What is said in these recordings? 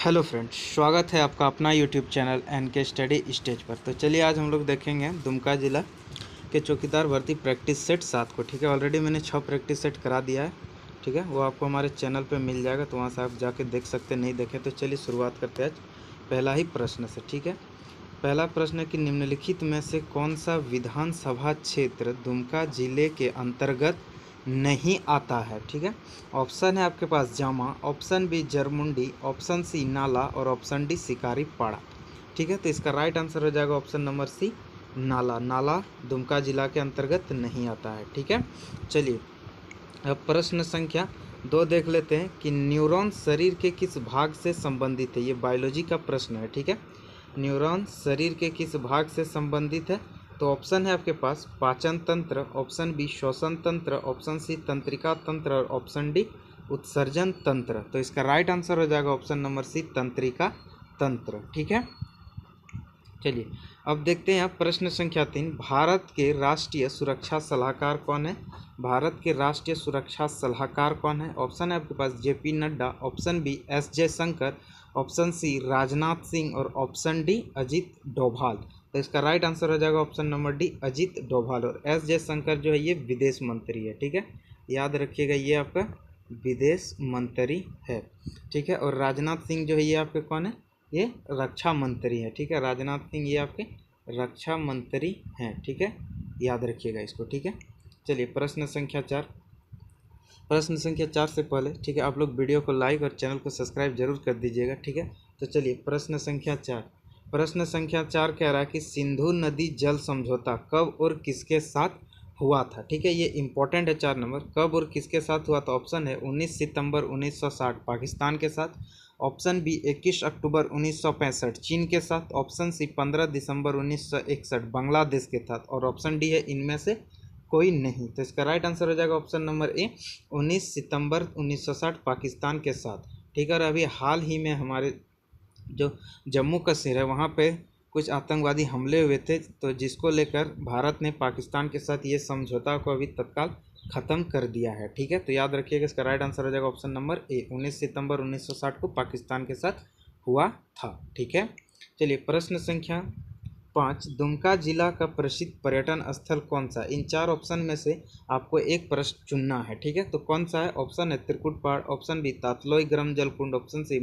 Hello friends, स्वागत है आपका अपना YouTube channel NK study stage पर। तो चलिए आज हम लोग देखेंगे दुमका जिला के चौकीदार भर्ती प्रैक्टिस सेट 7 को। ठीक है, ऑलरेडी मैंने 6 प्रैक्टिस सेट करा दिया है। ठीक है, वो आपको हमारे चैनल पे मिल जाएगा, तो वहाँ से आप जाके देख सकते हैं। नहीं देखे तो चलिए शुरुआत करते हैं आज पहला ही प्रश्न से। ठीक है, पहला प्रश्न है कि निम्नलिखित में से कौन सा विधानसभा क्षेत्र दुमका जिले के अंतर्गत नहीं आता है। ठीक है, ऑप्शन है आपके पास Jama, option B Jarmundi, option C Nala और ऑप्शन डी शिकारी पाड़ा। ठीक है, तो इसका राइट आंसर हो जाएगा ऑप्शन नंबर सी नाला। नाला दुमका जिला के अंतर्गत नहीं आता है। ठीक है, चलिए अब प्रश्न संख्या 2 देख लेते हैं कि न्यूरॉन शरीर के किस भाग से संबंधित है। ये बायोलॉजी का प्रश्न है। ठीक है, न्यूरॉन शरीर के किस भाग से संबंधित है। तो ऑप्शन है आपके पास पाचन तंत्र, ऑप्शन बी श्वसन तंत्र, ऑप्शन सी तंत्रिका तंत्र और ऑप्शन डी उत्सर्जन तंत्र। तो इसका राइट आंसर हो जाएगा ऑप्शन नंबर सी तंत्रिका तंत्र। ठीक है, चलिए अब देखते हैं प्रश्न संख्या 3। भारत के राष्ट्रीय सुरक्षा सलाहकार कौन है। भारत के राष्ट्रीय सुरक्षा सलाहकार कौन है। ऑप्शन है आपके पास JP Nadda, option B S Jaishankar, option C Rajnath Singh और ऑप्शन डी अजित डोभाल। तो इसका राइट आंसर हो जाएगा option number D Ajit Doval. और एस जयशंकर जो है ये विदेश मंत्री है। ठीक है, याद रखिएगा ये आपका विदेश मंत्री है। ठीक है, और राजनाथ सिंह जो है ये आपके कौन है, ये रक्षा मंत्री है। ठीक है, राजनाथ सिंह ये आपके रक्षा मंत्री हैं। ठीक है, याद रखिएगा इसको। ठीक है, चलिए प्रश्न संख्या 4। प्रश्न संख्या 4 से पहले ठीक है आप लोग वीडियो को लाइक और चैनल को सब्सक्राइब जरूर कर दीजिएगा। ठीक है, तो चलिए प्रश्न संख्या 4। प्रश्न संख्या 4 कह रहा है कि सिंधु नदी जल समझौता कब और किसके साथ हुआ था। ठीक है, ये इंपॉर्टेंट है 4 नंबर। कब और किसके साथ हुआ था। ऑप्शन है 19 सितंबर 1960 पाकिस्तान के साथ, ऑप्शन बी 21 अक्टूबर 1965 चीन के साथ, ऑप्शन सी 15 दिसंबर 1961 बांग्लादेश के साथ और ऑप्शन डी है इनमें से कोई नहीं। तो इसका राइट आंसर हो जाएगा ऑप्शन नंबर ए 19 सितंबर 1960 पाकिस्तान के साथ। ठीक है, और अभी हाल ही में हमारे जो जम्मू कश्मीर है वहाँ पे कुछ आतंकवादी हमले हुए थे, तो जिसको लेकर भारत ने पाकिस्तान के साथ ये समझौता को अभी तत्काल ख़त्म कर दिया है। ठीक है, तो याद रखिएगा इसका राइट आंसर हो जाएगा ऑप्शन नंबर ए 19 सितंबर 1960 को पाकिस्तान के साथ हुआ था। ठीक है, चलिए प्रश्न संख्या 5। दुमका जिला का प्रसिद्ध पर्यटन स्थल कौन सा। इन 4 ऑप्शन में से आपको एक प्रश्न चुनना है। ठीक है, तो कौन सा है। ऑप्शन है त्रिकुट पहाड़, ऑप्शन बी तातलोई गर्म जलकुंड, ऑप्शन सी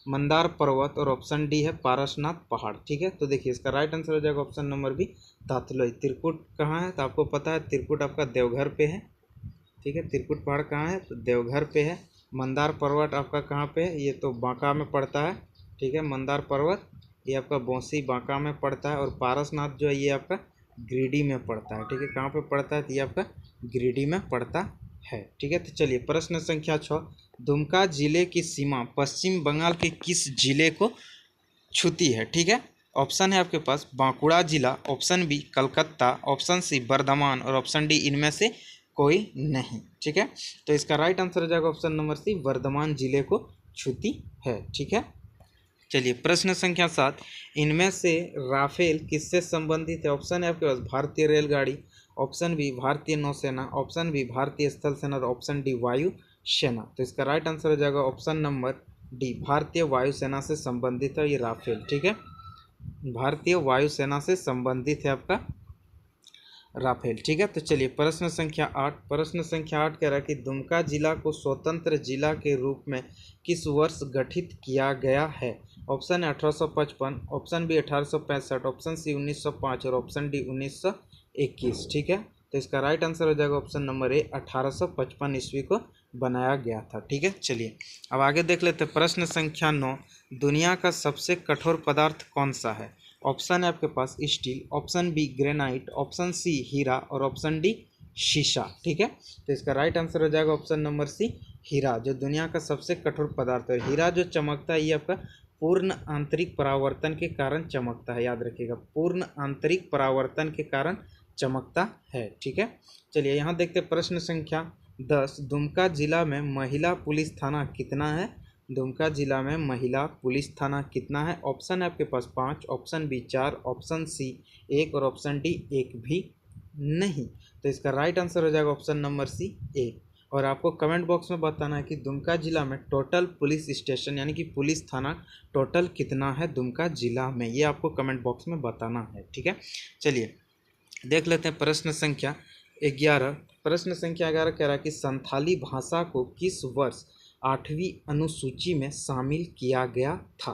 मंदार पर्वत और ऑप्शन डी है पारसनाथ पहाड़। ठीक है, तो देखिए इसका राइट आंसर हो जाएगा ऑप्शन नंबर बी तातलोई। त्रिकुट कहाँ है, तो आपको पता है त्रिकुट आपका देवघर पे है। ठीक है, त्रिकुट पहाड़ कहाँ है, तो देवघर पे है। मंदार पर्वत आपका कहाँ पे है, ये तो बांका में पड़ता है। ठीक है, मंदार पर्वत ये आपका बौंसी बांका में पड़ता है। और पारसनाथ जो है ये आपका गिरिडीह में पड़ता है। ठीक है, कहाँ पे पड़ता है, तो ये आपका गिरिडीह में पड़ता है। ठीक है, तो चलिए प्रश्न संख्या 6। दुमका जिले की सीमा पश्चिम बंगाल के किस जिले को छूती है। ठीक है, ऑप्शन है आपके पास बांकुड़ा जिला, option B Calcutta, option C Bardhaman और ऑप्शन डी इनमें से कोई नहीं। ठीक है, तो इसका राइट आंसर हो जाएगा ऑप्शन नंबर सी वर्धमान जिले को छूती है। ठीक है, चलिए प्रश्न संख्या 7। इनमें से राफेल किससे संबंधित है। ऑप्शन है आपके पास भारतीय रेलगाड़ी, ऑप्शन बी भारतीय नौसेना, ऑप्शन बी भारतीय स्थल सेना और ऑप्शन डी वायु सेना। तो इसका राइट आंसर हो जाएगा ऑप्शन नंबर डी भारतीय वायुसेना से संबंधित है ये राफेल। ठीक है, भारतीय वायुसेना से संबंधित है आपका राफेल। ठीक है, तो चलिए प्रश्न संख्या 8। प्रश्न संख्या 8 कह रहा है कि दुमका जिला को स्वतंत्र जिला के रूप में किस वर्ष गठित किया गया है। ऑप्शन है 1855, ऑप्शन बी 1865, ऑप्शन सी 1905 और ऑप्शन डी 1921। ठीक है, तो इसका राइट आंसर हो जाएगा ऑप्शन नंबर ए 1855 ईस्वी को बनाया गया था। ठीक है, चलिए अब आगे देख लेते हैं प्रश्न संख्या 9। दुनिया का सबसे कठोर पदार्थ कौन सा है। ऑप्शन है आपके पास steel, option B granite, option C हीरा और ऑप्शन डी शीशा। ठीक है, तो इसका राइट आंसर हो जाएगा ऑप्शन नंबर सी हीरा, जो दुनिया का सबसे कठोर पदार्थ है। हीरा जो चमकता है ये आपका पूर्ण आंतरिक परावर्तन के कारण चमकता है। याद रखिएगा पूर्ण आंतरिक परावर्तन के कारण चमकता है। ठीक है, चलिए यहाँ देखते हैं प्रश्न संख्या 10। दुमका जिला में महिला पुलिस थाना कितना है। दुमका जिला में महिला पुलिस थाना कितना है। ऑप्शन है आपके पास 5, ऑप्शन बी 4, ऑप्शन सी 1 और ऑप्शन डी 1 भी नहीं। तो इसका राइट आंसर हो जाएगा ऑप्शन नंबर सी 1। और आपको कमेंट बॉक्स में बताना है कि दुमका जिला में टोटल पुलिस स्टेशन यानी कि पुलिस थाना टोटल कितना है दुमका जिला में, ये आपको कमेंट बॉक्स में बताना है। ठीक है, चलिए देख लेते हैं प्रश्न संख्या 11। प्रश्न संख्या 11 कह रहा है कि संथाली भाषा को किस वर्ष 8वीं अनुसूची में शामिल किया गया था।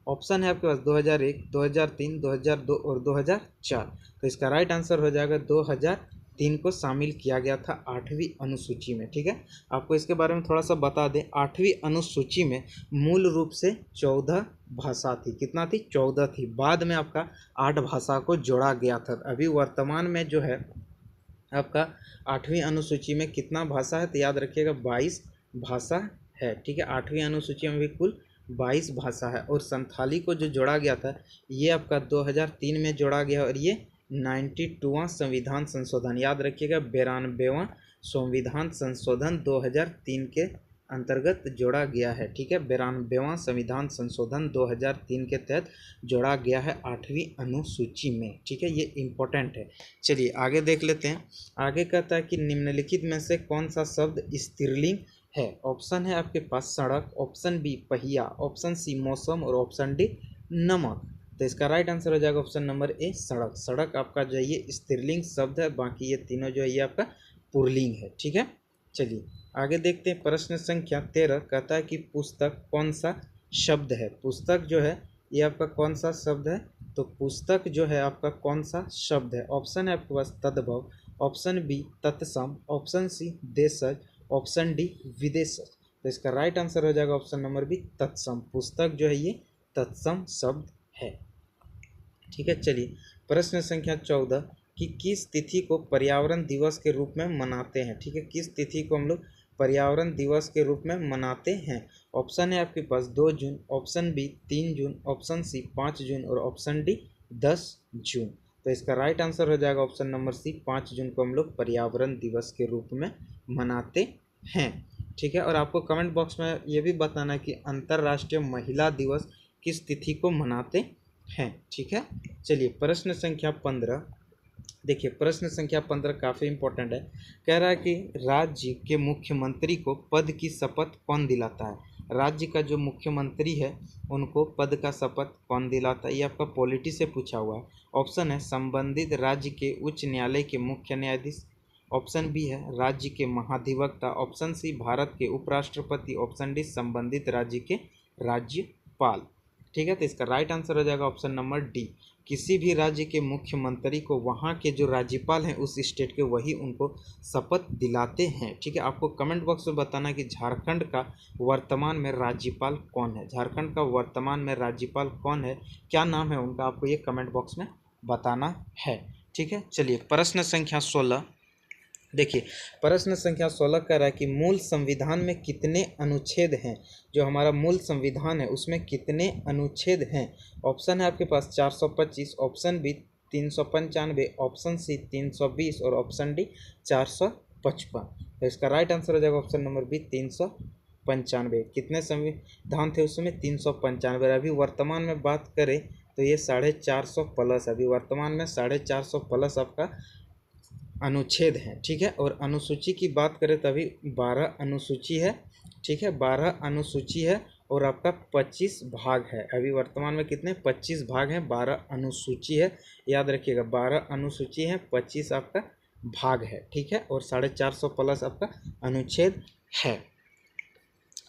ऑप्शन है आपके पास 2001, 2003, 2002 और 2004। तो इसका राइट आंसर हो जाएगा 2003 को शामिल किया गया था 8वीं अनुसूची में। ठीक है, आपको इसके बारे में थोड़ा सा बता दें, 8वीं अनुसूची में मूल रूप से 14 भाषा थी। कितना थी? 14 थी। बाद में आपका 8 भाषा को जोड़ा गया था। अभी वर्तमान में जो है आपका 8वीं अनुसूची में कितना भाषा है तो याद रखिएगा 22 भाषा है। ठीक है, 8वीं अनुसूची में भी कुल 22 भाषा है। और संथाली को जो जोड़ा गया था ये आपका 2003 में जोड़ा गया और ये 92वां संविधान संशोधन, याद रखिएगा 92वां संविधान संशोधन 2003 के अंतर्गत जोड़ा गया है। ठीक है, 92वां संविधान संशोधन 2003 के तहत जोड़ा गया है 8वीं अनुसूची में। ठीक है, ये इम्पोर्टेंट है। चलिए आगे देख लेते हैं। आगे कहता है कि निम्नलिखित में से कौन सा शब्द स्त्रीलिंग है। ऑप्शन है आपके पास सड़क, ऑप्शन बी पहिया, ऑप्शन सी मौसम और ऑप्शन डी नमक। तो इसका राइट आंसर हो जाएगा ऑप्शन नंबर ए सड़क। सड़क आपका जो है ये स्त्रीलिंग शब्द है, बाकी ये तीनों जो है ये आपका पुल्लिंग है। ठीक है, चलिए आगे देखते हैं। प्रश्न संख्या 13 कहता है कि पुस्तक कौन सा शब्द है। पुस्तक जो है ये आपका कौन सा शब्द है, तो पुस्तक जो है आपका कौन सा शब्द है। ऑप्शन है आपके पास तद्भव, ऑप्शन बी तत्सम, ऑप्शन सी देशज, ऑप्शन डी विदेशज। तो इसका राइट आंसर हो जाएगा ऑप्शन नंबर बी तत्सम। पुस्तक जो है ये तत्सम शब्द है। ठीक है, चलिए प्रश्न संख्या 14 कि किस तिथि को पर्यावरण दिवस के रूप में मनाते हैं। ठीक है, किस तिथि को हम लोग पर्यावरण दिवस के रूप में मनाते हैं। ऑप्शन है आपके पास 2 जून, ऑप्शन बी 3 जून, ऑप्शन सी 5 जून और ऑप्शन डी 10 जून। तो इसका राइट आंसर हो जाएगा ऑप्शन नंबर सी 5 जून को हम लोग पर्यावरण दिवस के रूप में मनाते हैं। ठीक है, और आपको कमेंट बॉक्स में ये भी बताना है कि अंतर्राष्ट्रीय महिला दिवस किस तिथि को मनाते हैं। ठीक है, चलिए प्रश्न संख्या 15 देखिए। प्रश्न संख्या 15 काफ़ी इंपॉर्टेंट है। कह रहा है कि राज्य के मुख्यमंत्री को पद की शपथ कौन दिलाता है। राज्य का जो मुख्यमंत्री है उनको पद का शपथ कौन दिलाता है, ये आपका पॉलिटी से पूछा हुआ है। ऑप्शन है संबंधित राज्य के उच्च न्यायालय के मुख्य न्यायाधीश, ऑप्शन बी है राज्य के महाधिवक्ता, ऑप्शन सी भारत के उपराष्ट्रपति, ऑप्शन डी संबंधित राज्य के राज्यपाल। ठीक है, तो इसका राइट आंसर हो जाएगा ऑप्शन नंबर डी। किसी भी राज्य के मुख्यमंत्री को वहाँ के जो राज्यपाल हैं उस स्टेट के वही उनको शपथ दिलाते हैं। ठीक है, आपको कमेंट बॉक्स में बताना है कि झारखंड का वर्तमान में राज्यपाल कौन है। झारखंड का वर्तमान में राज्यपाल कौन है, क्या नाम है उनका, आपको ये कमेंट बॉक्स में बताना है। ठीक है, चलिए प्रश्न संख्या 16 देखिए। प्रश्न संख्या 16 कह रहा है कि मूल संविधान में कितने अनुच्छेद हैं। जो हमारा मूल संविधान है उसमें कितने अनुच्छेद हैं। ऑप्शन है आपके पास 425, ऑप्शन बी 395, ऑप्शन सी 320 और ऑप्शन डी 455। तो इसका राइट आंसर हो जाएगा ऑप्शन नंबर बी 395। कितने संविधान थे उसमें 395। अभी वर्तमान में बात करें तो ये 450 प्लस, अभी वर्तमान में 450 प्लस आपका अनुच्छेद हैं। ठीक है, और अनुसूची की बात करें तो अभी 12 अनुसूची है। ठीक है, 12 अनुसूची है और आपका 25 भाग है। अभी वर्तमान में कितने 25 भाग हैं, 12 अनुसूची है। याद रखिएगा 12 अनुसूची है, 25 आपका भाग है। ठीक है, और 450 प्लस आपका अनुच्छेद है।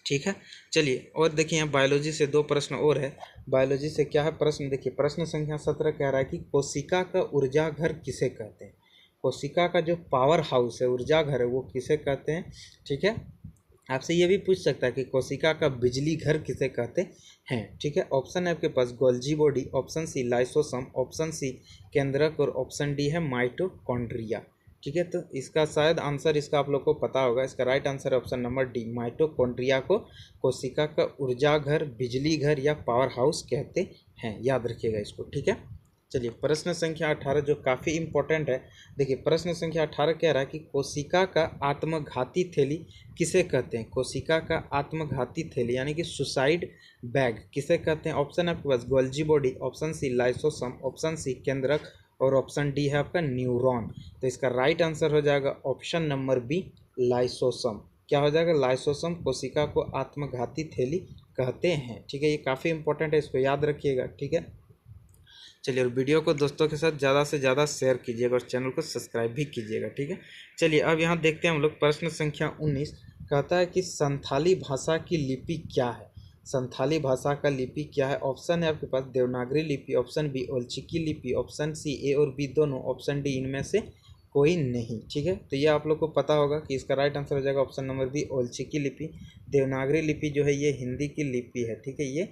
ठीक है, चलिए और देखिए यहाँ बायोलॉजी से 2 प्रश्न और है। बायोलॉजी से क्या है प्रश्न, देखिए प्रश्न संख्या 17 कह रहा है कि कोशिका का ऊर्जा घर किसे कहते हैं। कोशिका का जो पावर हाउस है, ऊर्जा घर है, वो किसे कहते हैं। ठीक है, आपसे ये भी पूछ सकता है कि कोशिका का बिजली घर किसे कहते हैं। ठीक है, ऑप्शन है आपके पास Golgi body, option C lysosome, option C केंद्रक और ऑप्शन डी है माइटोकॉन्ड्रिया। ठीक है, तो इसका शायद आंसर इसका आप लोग को पता होगा। इसका राइट आंसर है ऑप्शन नंबर डी, माइटोकॉन्ड्रिया को कोशिका का ऊर्जा घर, बिजली घर या पावर हाउस कहते हैं। याद रखिएगा इसको। ठीक है, चलिए प्रश्न संख्या 18 जो काफ़ी इंपॉर्टेंट है। देखिए प्रश्न संख्या 18 कह रहा है कि कोशिका का आत्मघाती थैली किसे कहते हैं। कोशिका का आत्मघाती थैली यानी कि सुसाइड बैग किसे कहते हैं। ऑप्शन है आपके पास Golgi body, option C lysosome, option C केंद्रक और ऑप्शन डी है आपका न्यूरॉन। तो इसका राइट आंसर हो जाएगा ऑप्शन नंबर बी लाइसोसोम। क्या हो जाएगा? लाइसोसोम कोशिका को आत्मघाती थैली कहते हैं। ठीक है, ये काफ़ी इंपॉर्टेंट है, इसको याद रखिएगा। ठीक है, चलिए, और वीडियो को दोस्तों के साथ ज़्यादा से ज़्यादा शेयर कीजिएगा और चैनल को सब्सक्राइब भी कीजिएगा। ठीक है, चलिए अब यहाँ देखते हैं हम लोग प्रश्न संख्या 19 कहता है कि संथाली भाषा की लिपि क्या है? संथाली भाषा का लिपि क्या है? ऑप्शन है आपके पास देवनागरी लिपि, ऑप्शन बी ओलचिकी लिपि, ऑप्शन सी ए और बी दोनों, ऑप्शन डी इनमें से कोई नहीं। ठीक है, तो ये आप लोग को पता होगा कि इसका राइट आंसर हो जाएगा ऑप्शन नंबर बी ओलचिकी लिपि। देवनागरी लिपि जो है ये हिंदी की लिपि है। ठीक है, ये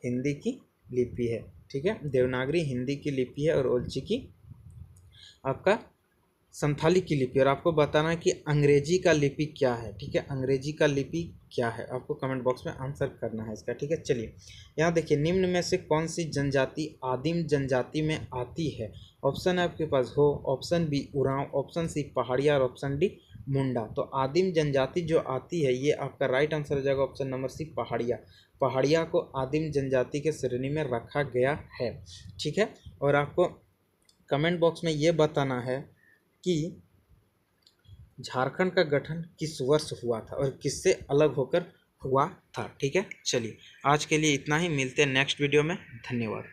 हिंदी की लिपि है। ठीक है, देवनागरी हिंदी की लिपि है और ओलचिकी आपका संथाली की लिपि। और आपको बताना है कि अंग्रेजी का लिपि क्या है। ठीक है, अंग्रेजी का लिपि क्या है, आपको कमेंट बॉक्स में आंसर करना है इसका। ठीक है, चलिए यहाँ देखिए, निम्न में से कौन सी जनजाति आदिम जनजाति में आती है? ऑप्शन है आपके पास हो, option B Oraon, option C Pahadiya और ऑप्शन डी मुंडा। तो आदिम जनजाति जो आती है ये आपका राइट आंसर हो जाएगा ऑप्शन नंबर सी पहाड़िया। पहाड़िया को आदिम जनजाति के श्रेणी में रखा गया है। ठीक है, और आपको कमेंट बॉक्स में ये बताना है कि झारखंड का गठन किस वर्ष हुआ था और किससे अलग होकर हुआ था। ठीक है, चलिए आज के लिए इतना ही, मिलते हैं नेक्स्ट वीडियो में। धन्यवाद।